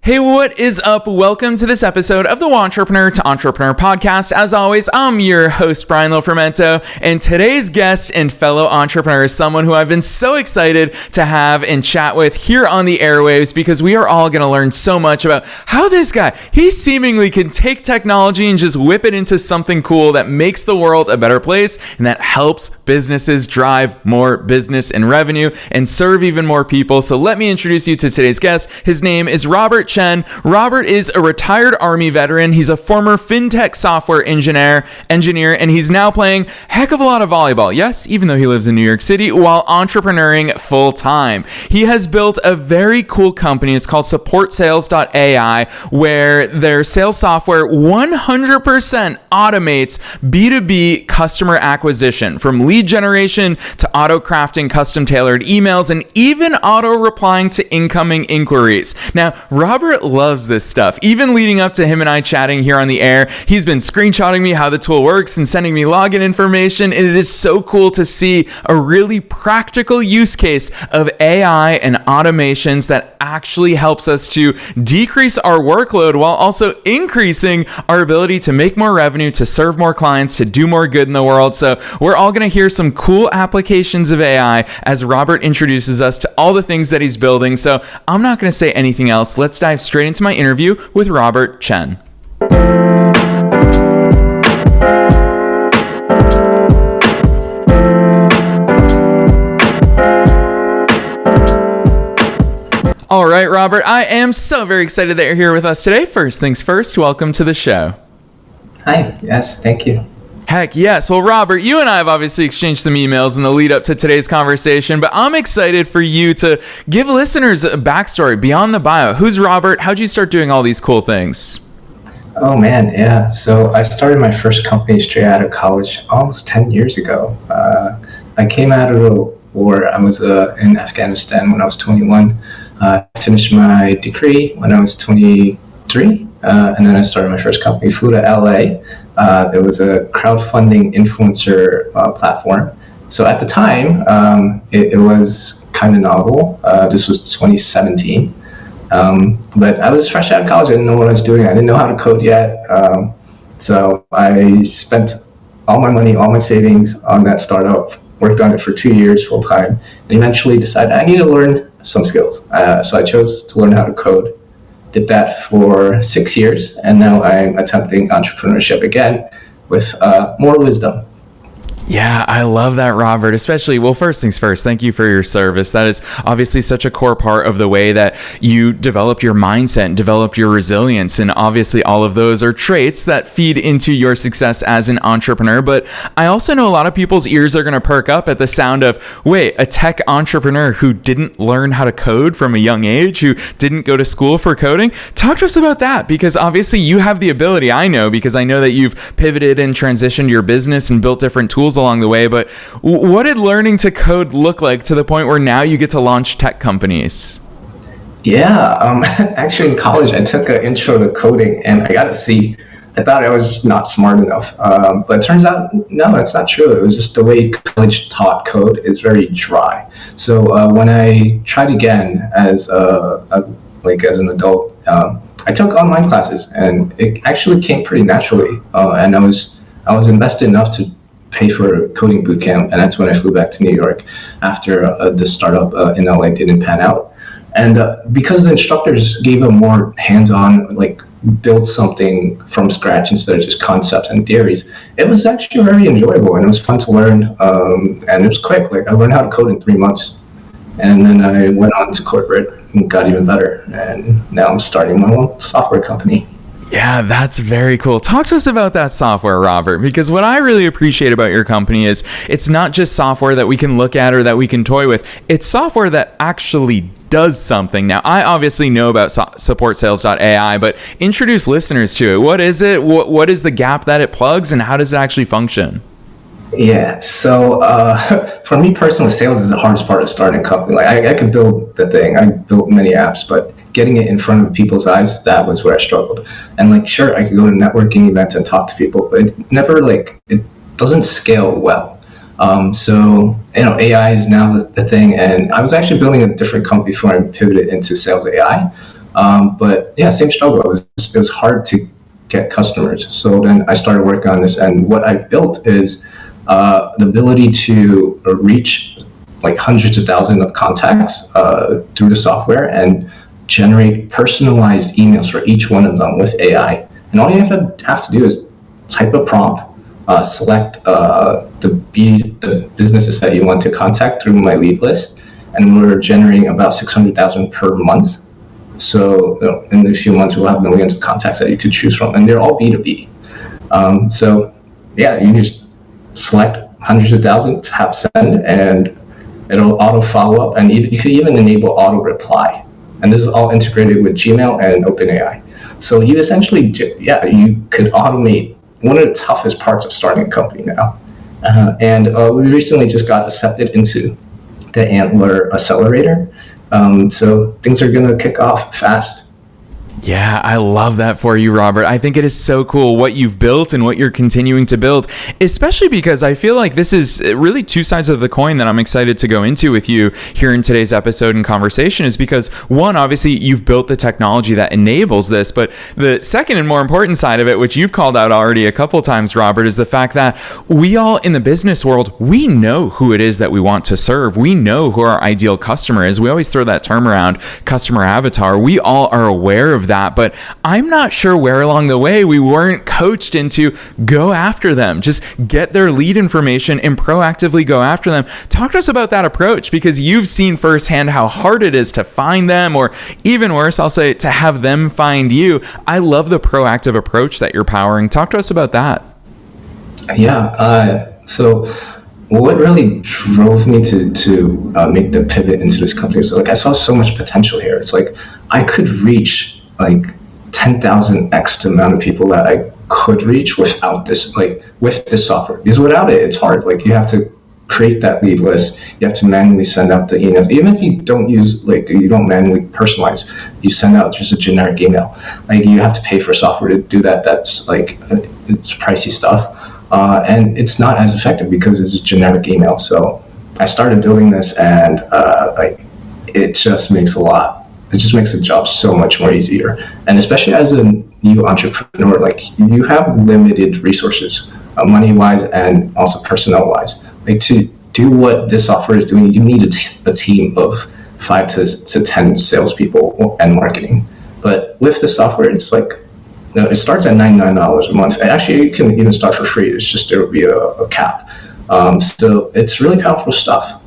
Hey, what is up? Welcome to this episode of the Entrepreneur to Entrepreneur podcast. As always, I'm your host, Brian Lofermento, and today's guest and fellow entrepreneur is someone who I've been so excited to have and chat with here on the airwaves because we are all going to learn so much about how this guy, he seemingly can take technology and just whip it into something cool that makes the world a better place and that helps businesses drive more business and revenue and serve even more people. So let me introduce you to today's guest. His name is Robert Chen. Robert is a retired Army veteran. He's a former fintech software engineer, and he's now playing a heck of a lot of volleyball. Yes, even though he lives in New York City, while entrepreneuring full time. He has built a very cool company. It's called SupportSales.ai, where their sales software 100% automates B2B customer acquisition, from lead generation to auto crafting custom tailored emails and even auto replying to incoming inquiries. Now, Robert loves this stuff. Even leading up to him and I chatting here on the air, he's been screenshotting me how the tool works and sending me login information. And it is so cool to see a really practical use case of AI and automations that actually helps us to decrease our workload while also increasing our ability to make more revenue, to serve more clients, to do more good in the world. So we're all going to hear some cool applications of AI as Robert introduces us to all the things that he's building. So I'm not going to say anything else. Let's dive straight into my interview with Robert Chen. All right, Robert, I am so very excited that you're here with us today. First things first, welcome to the show. Hi, yes, thank you. Heck yes. Well, Robert, you and I have obviously exchanged some emails in the lead up to today's conversation, but I'm excited for you to give listeners a backstory beyond the bio. Who's Robert? How'd you start doing all these cool things? Oh man, yeah. So I started my first company straight out of college almost 10 years ago. I came out of the war. I was in Afghanistan when I was 21. I finished my degree when I was 23, and then I started my first company. Flew to LA. There was a crowdfunding influencer platform. So at the time, it was kind of novel. This was 2017. But I was fresh out of college. I didn't know what I was doing. I didn't know how to code yet. So I spent all my money, all my savings on that startup, worked on it for 2 years full time, and eventually decided I need to learn some skills. So I chose to learn how to code. Did that for 6 years, and now I'm attempting entrepreneurship again with more wisdom. Yeah, I love that, Robert, especially, well, first things first, thank you for your service. That is obviously such a core part of the way that you developed your mindset and developed your resilience. And obviously all of those are traits that feed into your success as an entrepreneur. But I also know a lot of people's ears are going to perk up at the sound of, wait, a tech entrepreneur who didn't learn how to code from a young age, who didn't go to school for coding. Talk to us about that, because obviously you have the ability, I know, because I know that you've pivoted and transitioned your business and built different tools along the way, but what did learning to code look like to the point where now you get to launch tech companies? Yeah, actually in college I took an intro to coding and I got a C. I thought I was not smart enough, but it turns out, no, that's not true. It was just the way college taught code is very dry. So when I tried again as as an adult, I took online classes and it actually came pretty naturally, and I was invested enough to pay for a coding bootcamp, and that's when I flew back to New York after the startup in LA didn't pan out. And because the instructors gave a more hands-on, build something from scratch instead of just concepts and theories, it was actually very enjoyable and it was fun to learn, and it was quick. I learned how to code in 3 months, and then I went on to corporate and got even better, and now I'm starting my own software company. Yeah, that's very cool. Talk to us about that software, Robert, because what I really appreciate about your company is it's not just software that we can look at or that we can toy with. It's software that actually does something. Now, I obviously know about SupportSales.ai, but introduce listeners to it. What is it? What is the gap that it plugs, and how does it actually function? Yeah, so for me personally, sales is the hardest part of starting a company. I could build the thing. I built many apps, but getting it in front of people's eyes, that was where I struggled. And sure, I could go to networking events and talk to people, but it never it doesn't scale well. So AI is now the thing, and I was actually building a different company before I pivoted into sales AI. But yeah, same struggle. It was hard to get customers. So then I started working on this, and what I built is the ability to reach like hundreds of thousands of contacts through the software and generate personalized emails for each one of them with AI. And all you have to do is type a prompt, select the businesses that you want to contact through my lead list, and we're generating about 600,000 per month. So in a few months, we'll have millions of contacts that you could choose from, and they're all B2B. So yeah, you just select hundreds of thousands, tap send, and it'll auto follow up, and you could even enable auto reply. And this is all integrated with Gmail and OpenAI. So you essentially, you could automate one of the toughest parts of starting a company now. And we recently just got accepted into the Antler Accelerator. So things are going to kick off fast. Yeah, I love that for you, Robert. I think it is so cool what you've built and what you're continuing to build, especially because I feel like this is really two sides of the coin that I'm excited to go into with you here in today's episode and conversation is because, one, obviously you've built the technology that enables this, but the second and more important side of it, which you've called out already a couple times, Robert, is the fact that we all in the business world, we know who it is that we want to serve. We know who our ideal customer is. We always throw that term around, customer avatar. We all are aware of that, but I'm not sure where along the way we weren't coached into go after them, just get their lead information and proactively go after them. Talk to us about that approach, because you've seen firsthand how hard it is to find them, or even worse, I'll say, to have them find you. I love the proactive approach that you're powering. Talk to us about that. Yeah, so what really drove me to make the pivot into this company was like I saw so much potential here. It's like I could reach like 10,000x the amount of people that I could reach without this, like with this software. Because without it, it's hard. Like you have to create that lead list. You have to manually send out the emails. Even if you don't you don't manually personalize, you send out just a generic email. Like you have to pay for software to do that. That's like, it's pricey stuff. And it's not as effective because it's a generic email. So I started building this, and it just makes the job so much more easier. And especially as a new entrepreneur, like you have limited resources, money-wise and also personnel-wise. Like to do what this software is doing, you need a team of 5 to 10 salespeople and marketing. But with the software, it's like, it starts at $99 a month. Actually, you can even start for free. It's just there will be a cap. So it's really powerful stuff.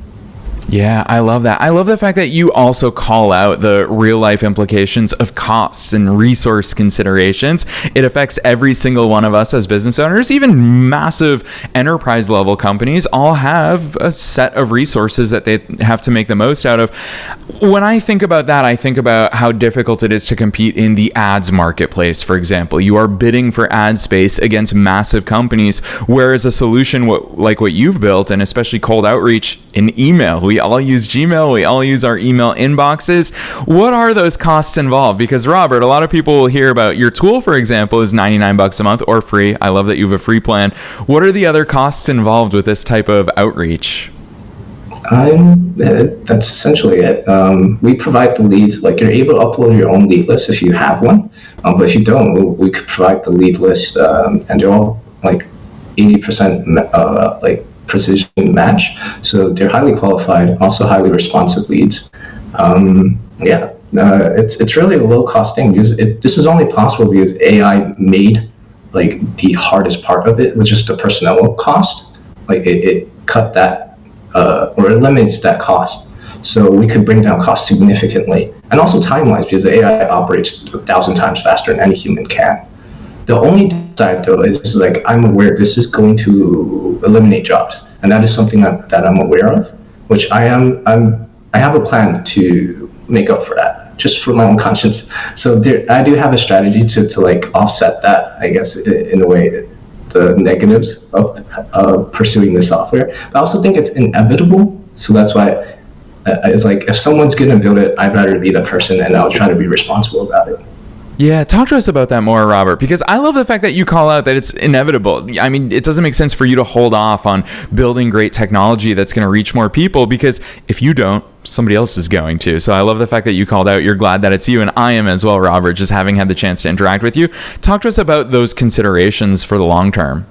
Yeah, I love that. I love the fact that you also call out the real life implications of costs and resource considerations. It affects every single one of us as business owners. Even massive enterprise level companies all have a set of resources that they have to make the most out of. When I think about that, I think about how difficult it is to compete in the ads marketplace, for example. You are bidding for ad space against massive companies, whereas a solution like what you've built, and especially cold outreach in email, we all use Gmail, we all use our email inboxes. What are those costs involved? Because Robert, a lot of people will hear about your tool, for example, is $99 a month or free. I love that you have a free plan. What are the other costs involved with this type of outreach? That's essentially it. We provide the leads. Like you're able to upload your own lead list if you have one, but if you don't, we could provide the lead list, and they're all like 80% like precision match. So they're highly qualified, also highly responsive leads. It's really a low cost thing because this is only possible because AI made like the hardest part of it, which is the personnel cost. Like it cut that or eliminates that cost. So we could bring down costs significantly, and also time-wise because the AI operates 1,000 times faster than any human can. The only downside, though, is like I'm aware this is going to eliminate jobs, and that is something that I'm aware of, which I have a plan to make up for that, just for my own conscience. So I do have a strategy to like offset that, I guess, in a way, the negatives of pursuing the software. But I also think it's inevitable, so that's why it's like if someone's going to build it, I'd rather be the person, and I'll try to be responsible about it. Yeah, talk to us about that more, Robert, because I love the fact that you call out that it's inevitable. I mean, it doesn't make sense for you to hold off on building great technology that's going to reach more people, because if you don't, somebody else is going to. So I love the fact that you called out. You're glad that it's you, and I am as well, Robert, just having had the chance to interact with you. Talk to us about those considerations for the long term.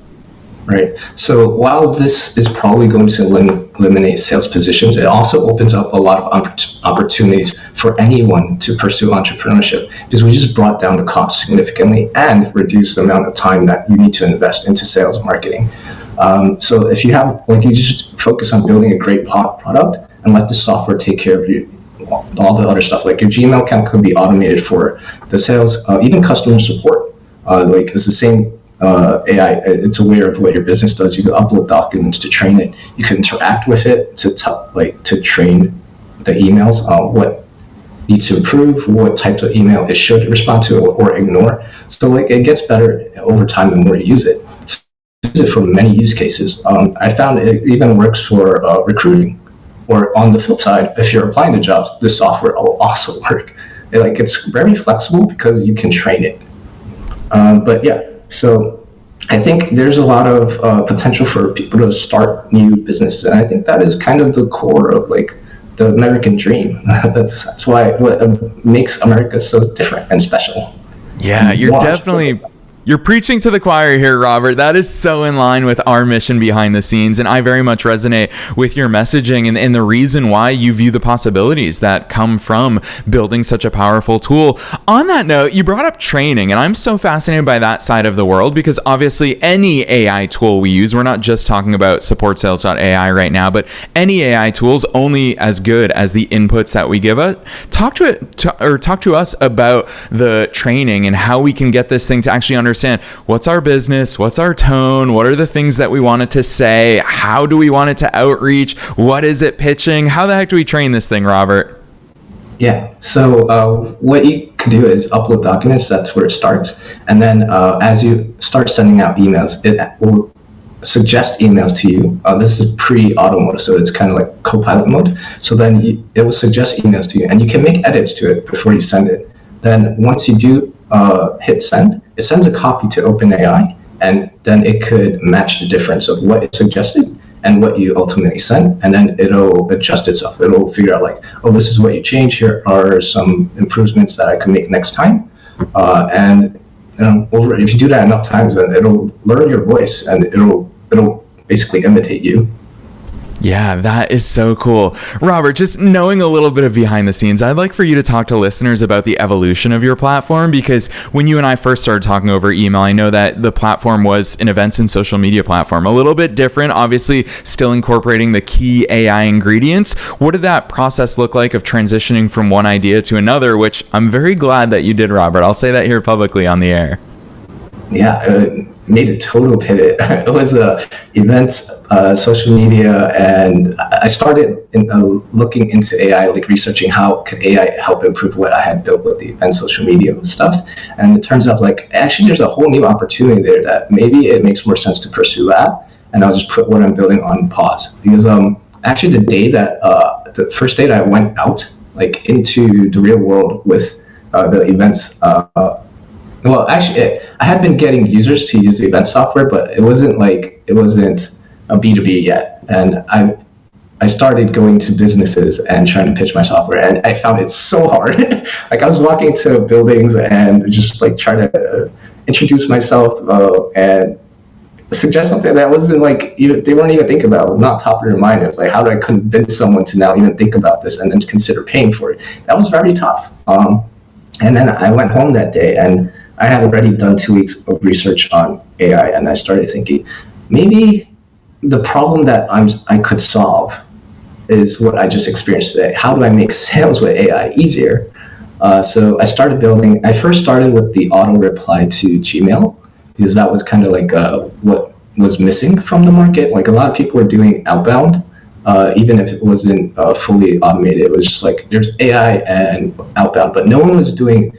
Right. So while this is probably going to eliminate sales positions, it also opens up a lot of opportunities for anyone to pursue entrepreneurship, because we just brought down the cost significantly and reduced the amount of time that you need to invest into sales and marketing. So if you have, you just focus on building a great product and let the software take care of you. All the other stuff, like your Gmail account could be automated for the sales, even customer support. It's the same AI. It's aware of what your business does. You can upload documents to train it. You can interact with it to train the emails, what needs to improve, what types of email it should respond to or ignore. So it gets better over time the more you use it. So use it for many use cases. I found it even works for recruiting. Or on the flip side, if you're applying to jobs, this software will also work. It's very flexible because you can train it. But yeah. So I think there's a lot of potential for people to start new businesses, and I think that is kind of the core of the American dream. That's why what makes America so different and special. Yeah, you're preaching to the choir here, Robert. That is so in line with our mission behind the scenes, and I very much resonate with your messaging and the reason why you view the possibilities that come from building such a powerful tool. On that note, you brought up training, and I'm so fascinated by that side of the world, because obviously any AI tool we use, we're not just talking about SupportSales.ai right now, but any AI tool is only as good as the inputs that we give it. Talk to us about the training and how we can get this thing to actually understand what's our business, what's our tone, what are the things that we want it to say, how do we want it to outreach, what is it pitching, how the heck do we train this thing, Robert? Yeah, so what you can do is upload documents. That's where it starts, and then as you start sending out emails, it will suggest emails to you. This is pre-auto mode, so it's kind of like co-pilot mode. So then it will suggest emails to you, and you can make edits to it before you send it. Then once you do hit send, it sends a copy to OpenAI, and then it could match the difference of what it suggested and what you ultimately sent, and then it'll adjust itself. It'll figure out this is what you changed. Here are some improvements that I can make next time. And if you do that enough times, then it'll learn your voice and it'll basically imitate you. Yeah, that is so cool. Robert, just knowing a little bit of behind the scenes, I'd like for you to talk to listeners about the evolution of your platform, because when you and I first started talking over email, I know that the platform was an events and social media platform, a little bit different, obviously still incorporating the key AI ingredients. What did that process look like of transitioning from one idea to another, which I'm very glad that you did, Robert. I'll say that here publicly on the air. Yeah, made a total pivot. It was events, social media, and I started looking into AI, researching how could AI help improve what I had built with the event social media stuff. And it turns out actually there's a whole new opportunity there that maybe it makes more sense to pursue that. And I'll just put what I'm building on pause, because actually the first day that I went out into the real world with the events. Well, actually, I had been getting users to use the event software, but it wasn't a B2B yet. And I started going to businesses and trying to pitch my software, and I found it so hard. I was walking to buildings and just trying to introduce myself and suggest something that wasn't they weren't even thinking about. It was not top of their mind. It was how do I convince someone to now even think about this and then consider paying for it? That was very tough. And then I went home that day, and I had already done 2 weeks of research on AI, and I started thinking, maybe the problem that I could solve is what I just experienced today. How do I make sales with AI easier? So I started building. I first started with the auto reply to Gmail, because that was kind of what was missing from the market. A lot of people were doing outbound, even if it wasn't fully automated. It was just there's AI and outbound, but no one was doing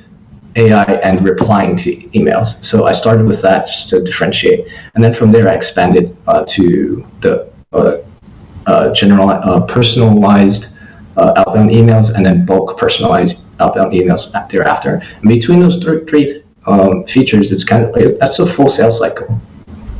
AI and replying to emails. So I started with that just to differentiate. And then from there, I expanded to the general personalized outbound emails, and then bulk personalized outbound emails thereafter. And between those three features, it's kind of like, that's a full sales cycle.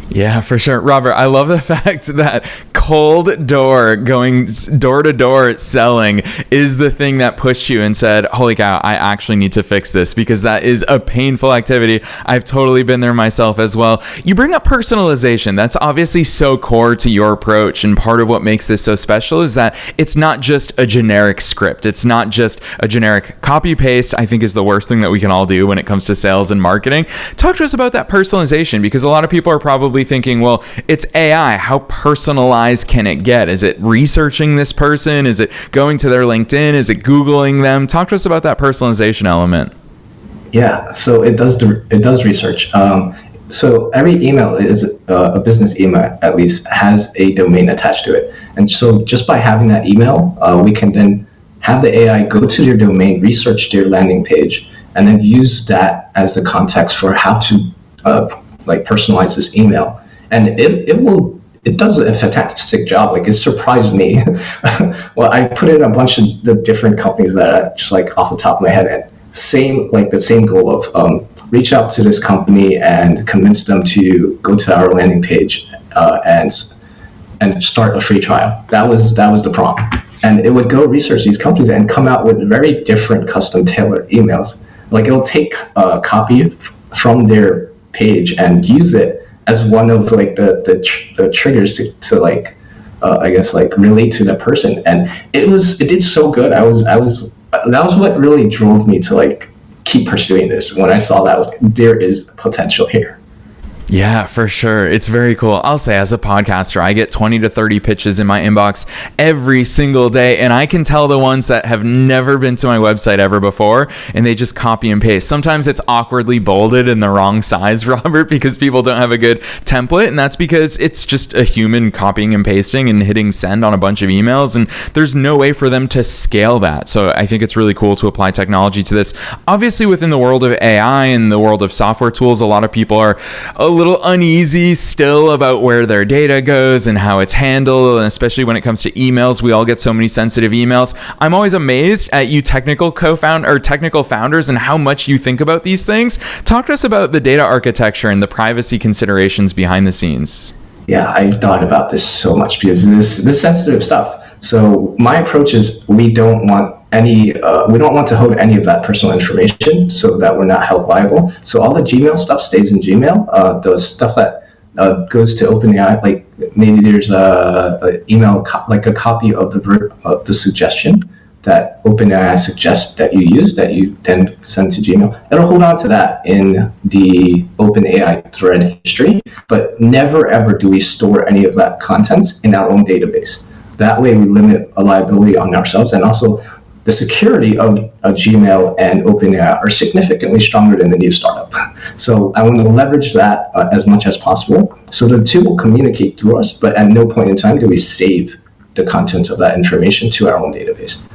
Yeah, for sure. Robert, I love the fact that cold door, going door to door selling is the thing that pushed you and said, holy cow, I actually need to fix this, because that is a painful activity. I've totally been there myself as well. You bring up personalization. That's obviously so core to your approach. And part of what makes this so special is that it's not just a generic script. It's not just a generic copy paste, I think is the worst thing that we can all do when it comes to sales and marketing. Talk to us about that personalization, because a lot of people are probably thinking, well, it's AI. How personalized can it get? Is it researching this person? Is it going to their LinkedIn? Is it Googling them? Talk to us about that personalization element. Yeah, so it does research. So every email is a business email, at least, has a domain attached to it. And so just by having that email, we can then have the AI go to your domain, research their landing page, and then use that as the context for how to personalize this email. And it does a fantastic job. Like, it surprised me. Well, I put in a bunch of the different companies that I just off the top of my head, and the same goal of reach out to this company and convince them to go to our landing page and start a free trial. That was the prompt. And it would go research these companies and come out with very different custom tailored emails. Like, it'll take a copy from their page and use it as one of the triggers to relate to that person. And it did so good. That was what really drove me to keep pursuing this. When I saw that, I was like, there is potential here. Yeah, for sure. It's very cool. I'll say, as a podcaster, I get 20 to 30 pitches in my inbox every single day, and I can tell the ones that have never been to my website ever before, and they just copy and paste. Sometimes it's awkwardly bolded in the wrong size, Robert, because people don't have a good template, and that's because it's just a human copying and pasting and hitting send on a bunch of emails, and there's no way for them to scale that. So I think it's really cool to apply technology to this. Obviously, within the world of AI and the world of software tools, a lot of people are a little uneasy still about where their data goes and how it's handled, and especially when it comes to emails, we all get so many sensitive emails. I'm always amazed at you technical founders and how much you think about these things. Talk to us about the data architecture and the privacy considerations behind the scenes. Yeah, I've thought about this so much, because this sensitive stuff. So my approach is we don't want to hold any of that personal information, so that we're not held liable. So all the Gmail stuff stays in Gmail. The stuff that goes to OpenAI, like maybe there's a email like a copy of the suggestion that OpenAI suggests that you use, that you then send to Gmail. It'll hold on to that in the OpenAI thread history, but never ever do we store any of that content in our own database. That way we limit a liability on ourselves, and also the security of Gmail and OpenAI are significantly stronger than the new startup. So I want to leverage that as much as possible. So the two will communicate through us, but at no point in time do we save the contents of that information to our own database.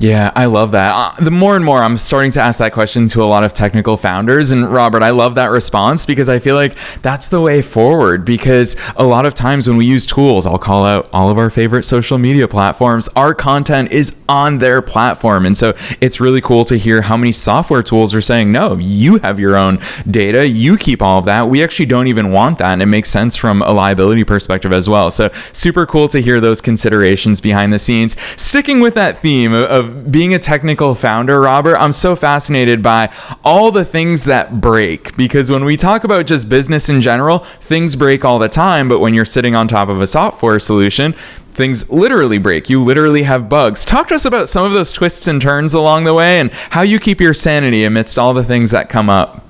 Yeah, I love that. The more and more I'm starting to ask that question to a lot of technical founders. And Robert, I love that response, because I feel like that's the way forward. Because a lot of times when we use tools, I'll call out all of our favorite social media platforms, our content is on their platform. And so it's really cool to hear how many software tools are saying, no, you have your own data, you keep all of that. We actually don't even want that. And it makes sense from a liability perspective as well. So super cool to hear those considerations behind the scenes. Sticking with that theme of being a technical founder, Robert, I'm so fascinated by all the things that break, because when we talk about just business in general, things break all the time. But when you're sitting on top of a software solution, things literally break. You literally have bugs. Talk to us about some of those twists and turns along the way and how you keep your sanity amidst all the things that come up.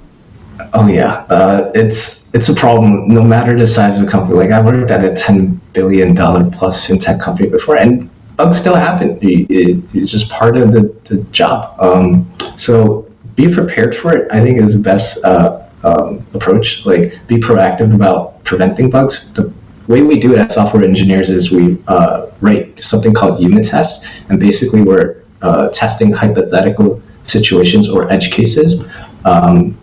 Oh yeah, it's a problem no matter the size of the company. Like, I worked at a $10 billion plus fintech company before, and bugs still happen. It's just part of the job. So be prepared for it, I think, is the best approach. Like, be proactive about preventing bugs. The way we do it as software engineers is we write something called unit tests, and basically we're testing hypothetical situations or edge cases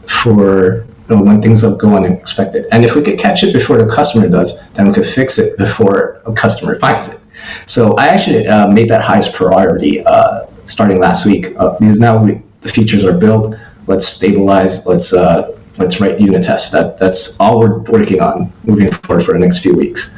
for when things go unexpected. And if we could catch it before the customer does, then we could fix it before a customer finds it. So I actually made that highest priority starting last week, because now the features are built. Let's stabilize. Let's write unit tests. That's all we're working on moving forward for the next few weeks.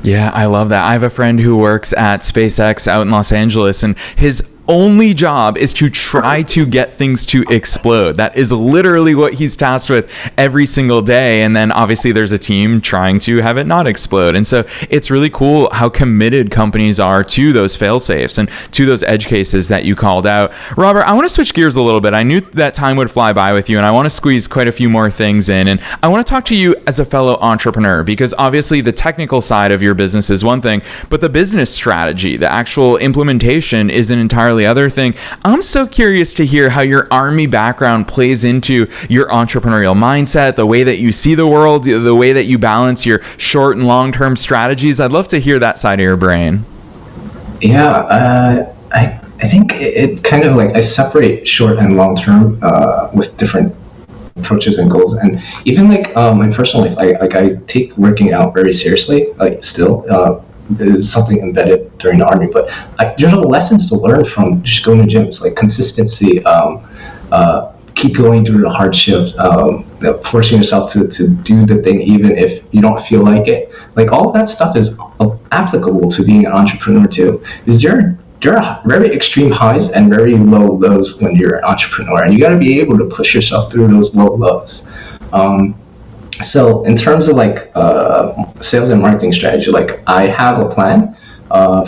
Yeah, I love that. I have a friend who works at SpaceX out in Los Angeles, and his only job is to try to get things to explode. That is literally what he's tasked with every single day. And then obviously there's a team trying to have it not explode. And so it's really cool how committed companies are to those fail safes and to those edge cases that you called out. Robert, I want to switch gears a little bit. I knew that time would fly by with you, and I want to squeeze quite a few more things in. And I want to talk to you as a fellow entrepreneur, because obviously the technical side of your business is one thing, but the business strategy, the actual implementation, is an entirely other thing. I'm so curious to hear how your Army background plays into your entrepreneurial mindset, the way that you see the world, the way that you balance your short and long-term strategies. I'd love to hear that side of your brain. Yeah, I think it kind of like I separate short and long term with different approaches and goals, and even like my personal life, I take working out very seriously. Like still, it's something embedded during the Army, but there's lessons to learn from just going to gyms, like consistency, keep going through the hardships, forcing yourself to do the thing even if you don't feel like it. Like all of that stuff is applicable to being an entrepreneur too. Because there are very extreme highs and very low lows when you're an entrepreneur, and you got to be able to push yourself through those low lows. So in terms of like sales and marketing strategy, like I have a plan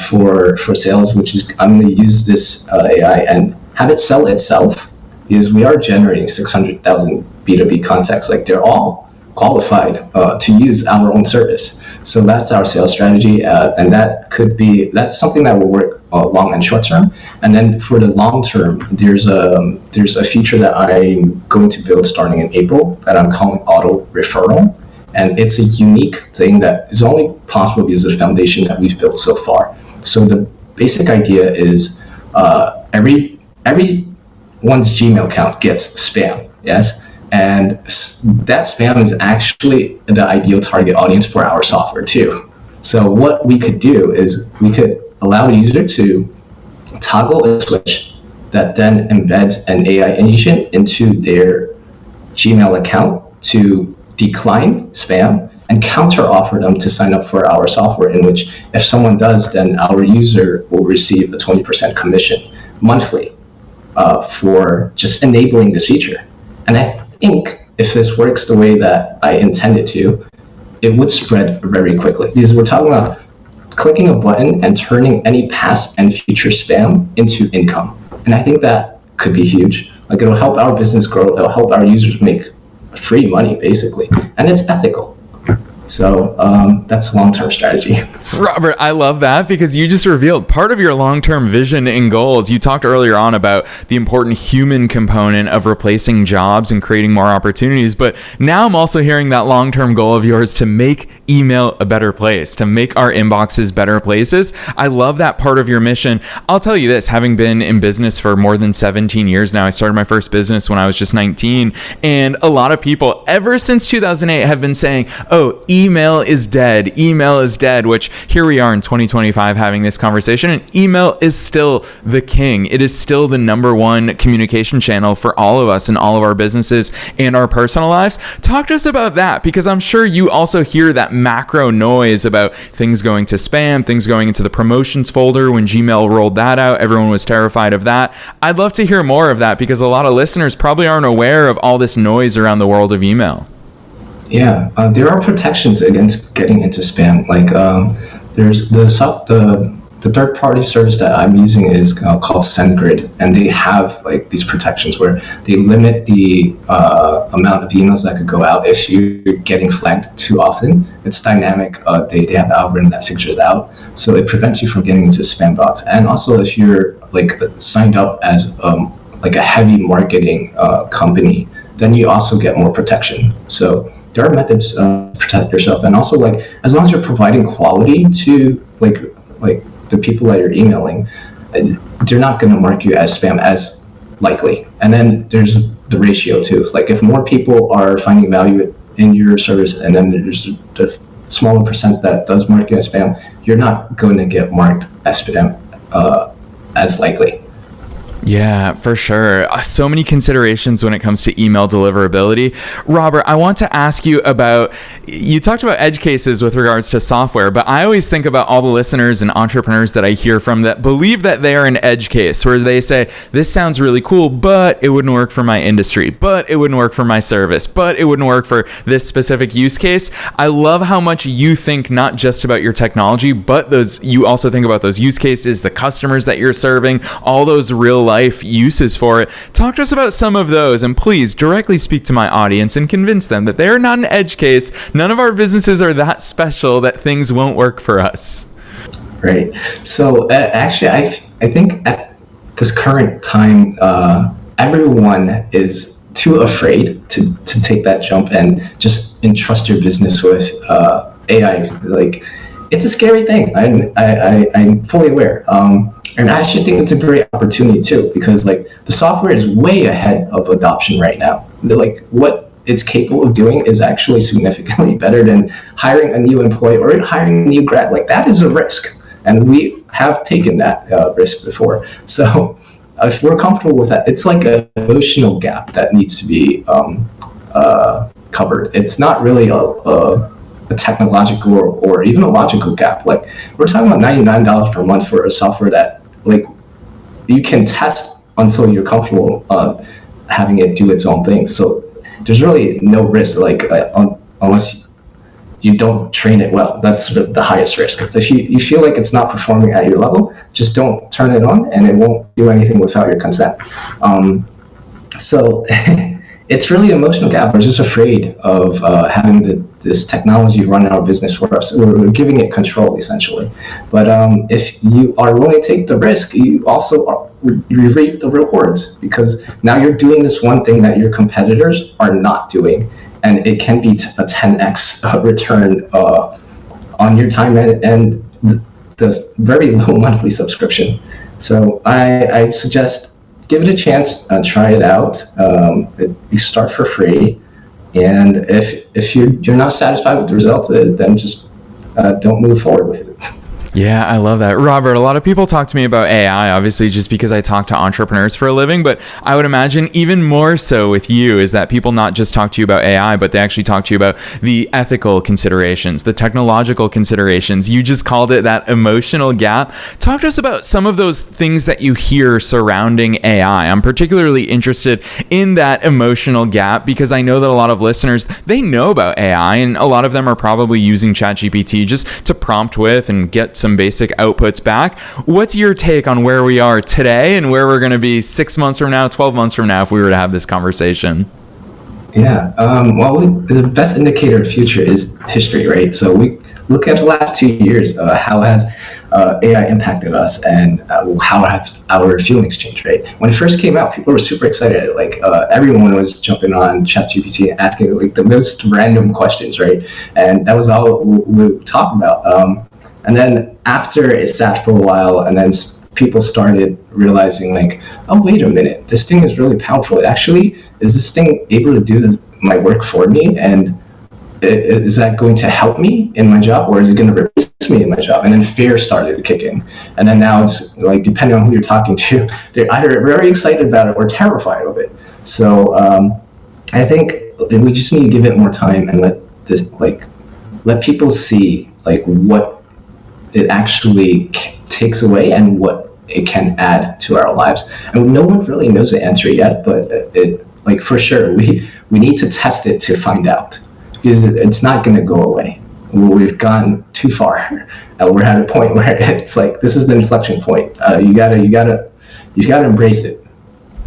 for sales, which is I'm going to use this AI and have it sell itself, because we are generating 600,000 B2B contacts. Like they're all qualified to use our own service. So that's our sales strategy, and that's something that will work long and short term. And then for the long term, there's a feature that I'm going to build starting in April that I'm calling auto-referral, and it's a unique thing that is only possible because of the foundation that we've built so far. So the basic idea is everyone's Gmail account gets spam, yes. And that spam is actually the ideal target audience for our software too. So what we could do is we could allow the user to toggle a switch that then embeds an AI engine into their Gmail account to decline spam and counter offer them to sign up for our software, in which if someone does, then our user will receive a 20% commission monthly for just enabling this feature. And I think if this works the way that I intended to, it would spread very quickly, because we're talking about clicking a button and turning any past and future spam into income. And I think that could be huge. Like it'll help our business grow. It'll help our users make free money basically. And it's ethical. So that's long-term strategy. Robert, I love that, because you just revealed part of your long-term vision and goals. You talked earlier on about the important human component of replacing jobs and creating more opportunities. But now I'm also hearing that long-term goal of yours to make email a better place, to make our inboxes better places. I love that part of your mission. I'll tell you this, having been in business for more than 17 years now, I started my first business when I was just 19. And a lot of people ever since 2008 have been saying, oh, email is dead, which here we are in 2025 having this conversation, and email is still the king. It is still the number one communication channel for all of us in all of our businesses and our personal lives. Talk to us about that, because I'm sure you also hear that macro noise about things going to spam, things going into the promotions folder. When Gmail rolled that out, everyone was terrified of that. I'd love to hear more of that, because a lot of listeners probably aren't aware of all this noise around the world of email. Yeah, there are protections against getting into spam. Like there's the third-party service that I'm using is called SendGrid, and they have like these protections where they limit the amount of emails that could go out if you're getting flagged too often. It's dynamic. They have an algorithm that figures it out, so it prevents you from getting into spam box. And also, if you're like signed up as like a heavy marketing company, then you also get more protection. So there are methods to protect yourself, and also like as long as you're providing quality to like the people that you're emailing, they're not going to mark you as spam as likely. And then there's the ratio too. Like if more people are finding value in your service, and then there's the smaller percent that does mark you as spam, you're not going to get marked as spam as likely. Yeah, for sure. So many considerations when it comes to email deliverability. Robert, I want to ask you about, you talked about edge cases with regards to software, but I always think about all the listeners and entrepreneurs that I hear from that believe that they are an edge case, where they say, this sounds really cool, but it wouldn't work for my industry, but it wouldn't work for my service, but it wouldn't work for this specific use case. I love how much you think not just about your technology, but you also think about those use cases, the customers that you're serving, all those real life uses for it. Talk to us about some of those, and please directly speak to my audience and convince them that they're not an edge case. None of our businesses are that special that things won't work for us. Right. So actually, I think at this current time, everyone is too afraid to take that jump and just entrust your business with AI. Like, it's a scary thing. I'm fully aware. And I actually think it's a great opportunity too, because like the software is way ahead of adoption right now. Like what it's capable of doing is actually significantly better than hiring a new employee or hiring a new grad. Like that is a risk, and we have taken that risk before. So if we're comfortable with that, it's like an emotional gap that needs to be covered. It's not really a technological or even a logical gap. Like we're talking about $99 per month for a software that like you can test until you're comfortable having it do its own thing. So there's really no risk, like unless you don't train it well. That's the highest risk. If you feel like it's not performing at your level, just don't turn it on, and it won't do anything without your consent. So it's really an emotional gap. We're just afraid of having this technology run our business for us. We're giving it control, essentially. But if you are willing to take the risk, you also you reap the rewards, because now you're doing this one thing that your competitors are not doing, and it can be a 10x return on your time and the very low monthly subscription. So I suggest give it a chance, try it out. You start for free, and if you're not satisfied with the results, then just don't move forward with it. Yeah, I love that. Robert, a lot of people talk to me about AI, obviously, just because I talk to entrepreneurs for a living, but I would imagine even more so with you is that people not just talk to you about AI, but they actually talk to you about the ethical considerations, the technological considerations. You just called it that emotional gap. Talk to us about some of those things that you hear surrounding AI. I'm particularly interested in that emotional gap because I know that a lot of listeners, they know about AI, and a lot of them are probably using ChatGPT just to prompt with and get some basic outputs back. What's your take on where we are today and where we're going to be 6 months from now, 12 months from now if we were to have this conversation? Yeah, well, the best indicator of future is history, right? So we look at the last 2 years, how has AI impacted us, and how have our feelings changed, right? When it first came out, people were super excited. Like everyone was jumping on ChatGPT and asking like the most random questions, right? And that was all we talked about. And then after it sat for a while, and then people started realizing like, oh, wait a minute, this thing is really powerful. Actually, is this thing able to do my work for me? And is that going to help me in my job, or is it going to replace me in my job? And then fear started to kick in. And then now it's like, depending on who you're talking to, they're either very excited about it or terrified of it. So I think we just need to give it more time and let people see like what it actually takes away and what it can add to our lives. And no one really knows the answer yet, but it like for sure we need to test it to find out, because it's not going to go away. We've gone too far. We're at a point where it's like, this is the inflection point. You gotta embrace it.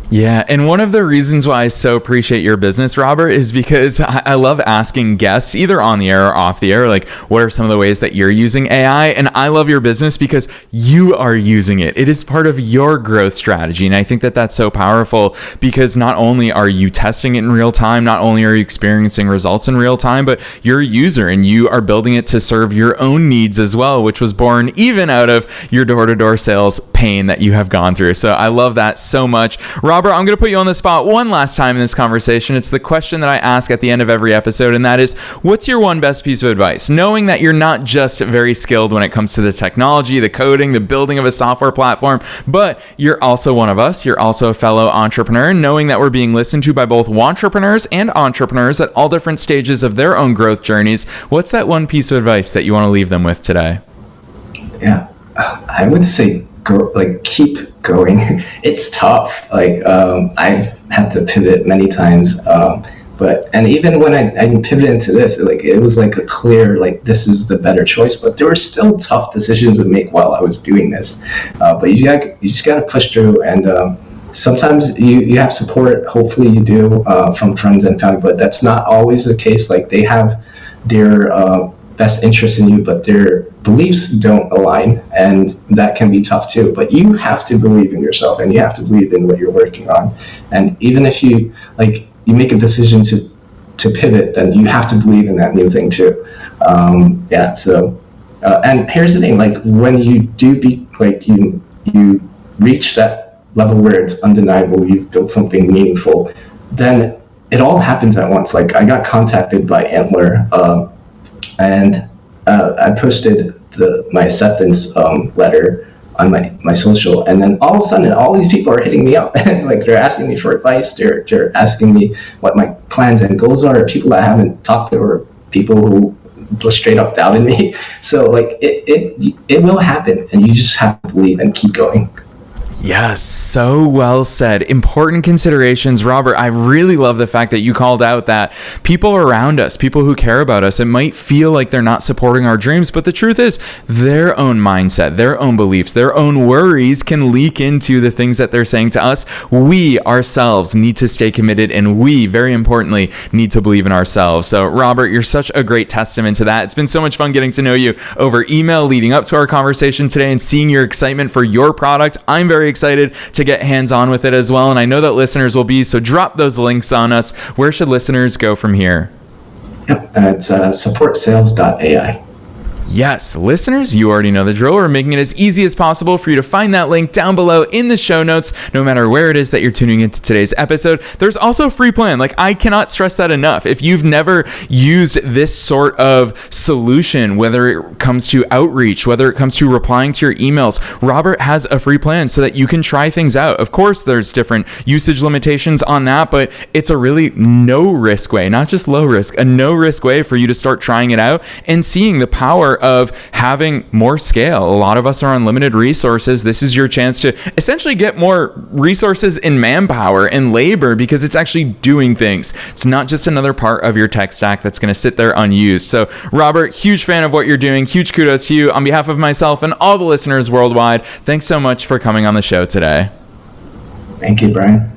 Yeah, and one of the reasons why I so appreciate your business, Robert, is because I love asking guests, either on the air or off the air, like, what are some of the ways that you're using AI? And I love your business because you are using it. It is part of your growth strategy. And I think that that's so powerful, because not only are you testing it in real time, not only are you experiencing results in real time, but you're a user and you are building it to serve your own needs as well, which was born even out of your door-to-door sales pain that you have gone through. So I love that so much. Robert, Robert, I'm going to put you on the spot one last time in this conversation. It's the question that I ask at the end of every episode, and that is, what's your one best piece of advice? Knowing that you're not just very skilled when it comes to the technology, the coding, the building of a software platform, but you're also one of us. You're also a fellow entrepreneur, knowing that we're being listened to by both wantrepreneurs and entrepreneurs at all different stages of their own growth journeys. What's that one piece of advice that you want to leave them with today? Yeah, I would say keep going. It's tough. I've had to pivot many times, and even when I pivoted into this, it was a clear, this is the better choice, but there were still tough decisions to make while I was doing this. But you just got to push through, and sometimes you have support. Hopefully you do, from friends and family, but that's not always the case. They have their best interest in you, but their beliefs don't align, and that can be tough too. But you have to believe in yourself, and you have to believe in what you're working on. And even if you make a decision to pivot, then you have to believe in that new thing too. And here's the thing: when you do you reach that level where it's undeniable, you've built something meaningful, then it all happens at once. I got contacted by Antler, and I posted my acceptance letter on my social, and then all of a sudden all these people are hitting me up and they're asking me for advice. They're asking me what my plans and goals are, people that I haven't talked to, or people who straight up doubted me. So it will happen, and you just have to believe and keep going. Yes, so well said. Important considerations. Robert, I really love the fact that you called out that people around us, people who care about us, it might feel like they're not supporting our dreams, but the truth is their own mindset, their own beliefs, their own worries can leak into the things that they're saying to us. We ourselves need to stay committed, and we, very importantly, need to believe in ourselves. So Robert, you're such a great testament to that. It's been so much fun getting to know you over email leading up to our conversation today and seeing your excitement for your product. I'm very excited to get hands-on with it as well, and I know that listeners will be, so drop those links on us. Where should listeners go from here? Yep, it's SupportSales.ai. Yes, listeners, you already know the drill. We're making it as easy as possible for you to find that link down below in the show notes, no matter where it is that you're tuning into today's episode. There's also a free plan. I cannot stress that enough. If you've never used this sort of solution, whether it comes to outreach, whether it comes to replying to your emails, Robert has a free plan so that you can try things out. Of course, there's different usage limitations on that, but it's a really no-risk way, not just low risk, a no-risk way for you to start trying it out and seeing the power of having more scale. A lot of us are on limited resources. This is your chance to essentially get more resources in manpower and labor, because it's actually doing things. It's not just another part of your tech stack that's going to sit there unused. So Robert, huge fan of what you're doing. Huge kudos to you. On behalf of myself and all the listeners worldwide, thanks so much for coming on the show today. Thank you, Brian.